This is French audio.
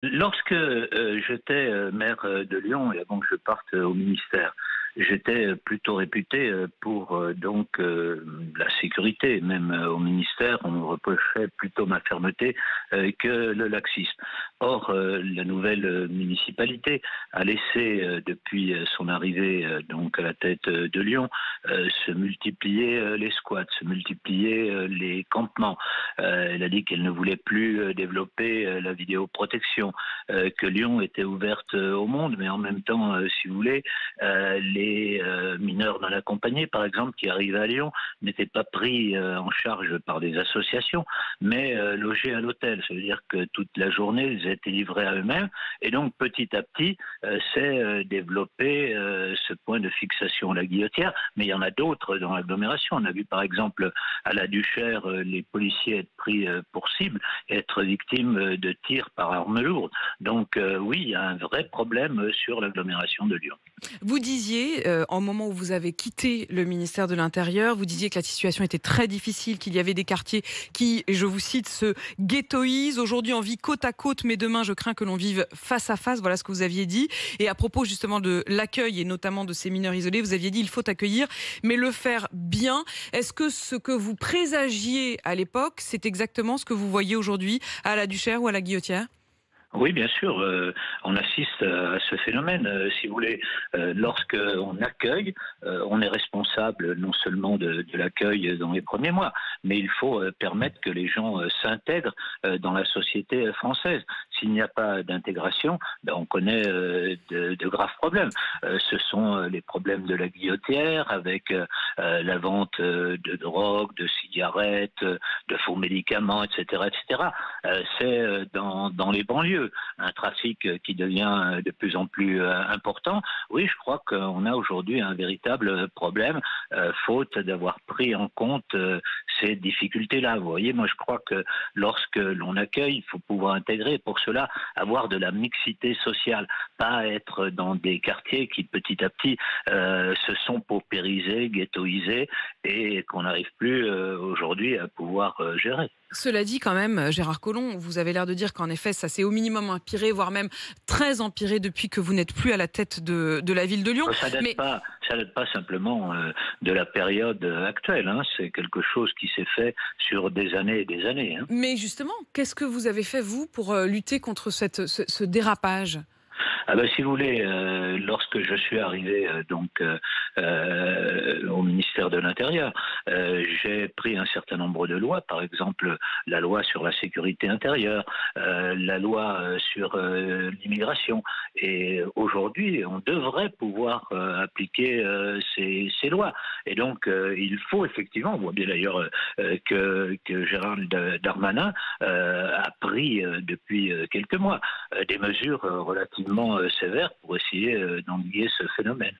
Lorsque j'étais maire de Lyon et avant que je parte au ministère, j'étais plutôt réputé pour la sécurité. Même au ministère, on me reprochait plutôt ma fermeté que le laxisme. Or, la nouvelle municipalité a laissé, depuis son arrivée à la tête de Lyon, se multiplier les squats, se multiplier les campements. Elle a dit qu'elle ne voulait plus développer la vidéoprotection, que Lyon était ouverte au monde, mais en même temps, si vous voulez, les mineurs non accompagnés, par exemple, qui arrivaient à Lyon, n'étaient pas pris en charge par des associations, mais logés à l'hôtel. Ça veut dire que toute la journée, ils étaient livrés à eux-mêmes. Et donc, petit à petit, s'est développé ce point de fixation à la guillotière. Mais il y en a d'autres dans l'agglomération. On a vu, par exemple, à la Duchère, les policiers être pris pour cible, être victimes de tirs par arme lourde. Donc, oui, il y a un vrai problème sur l'agglomération de Lyon. Vous disiez, au moment où vous avez quitté le ministère de l'Intérieur, vous disiez que la situation était très difficile, qu'il y avait des quartiers qui, et je vous cite, se ghettoisent. Aujourd'hui, on vit côte à côte, mais demain, je crains que l'on vive face à face. Voilà ce que vous aviez dit. Et à propos justement de l'accueil et notamment de ces mineurs isolés, vous aviez dit il faut accueillir, mais le faire bien. Est-ce que ce que vous présagiez à l'époque, c'est exactement ce que vous voyez aujourd'hui à la Duchère ou à la Guillotière ? Oui, bien sûr, on assiste à ce phénomène. Si vous voulez, lorsque on accueille, on est responsable non seulement de l'accueil dans les premiers mois, mais il faut permettre que les gens s'intègrent dans la société française. S'il n'y a pas d'intégration, on connaît de graves problèmes. Ce sont les problèmes de la guillotière avec la vente de drogue, de cigarettes, de faux médicaments, etc., etc. C'est dans les banlieues un trafic qui devient de plus en plus important. Oui, je crois qu'on a aujourd'hui un véritable problème, faute d'avoir pris en compte ces difficultés-là. Vous voyez, moi je crois que lorsque l'on accueille, il faut pouvoir intégrer. Pour cela, avoir de la mixité sociale, pas être dans des quartiers qui petit à petit se sont paupérisés, ghettoisés et qu'on n'arrive plus aujourd'hui à pouvoir gérer. Cela dit, quand même, Gérard Collomb, vous avez l'air de dire qu'en effet, ça s'est au minimum empiré, voire même très empiré depuis que vous n'êtes plus à la tête de la ville de Lyon. Ça date pas simplement de la période actuelle. Hein. C'est quelque chose qui s'est fait sur des années et des années. Hein. Mais justement, qu'est-ce que vous avez fait, vous, pour lutter contre ce dérapage ? Ah ben, si vous voulez, lorsque je suis arrivé au ministère de l'Intérieur, j'ai pris un certain nombre de lois, par exemple la loi sur la sécurité intérieure, la loi sur l'immigration. Et aujourd'hui, on devrait pouvoir appliquer ces lois. Et donc, il faut effectivement, on voit bien d'ailleurs que Gérald Darmanin a pris depuis quelques mois des mesures relativement sévères pour essayer d'endiguer ce phénomène.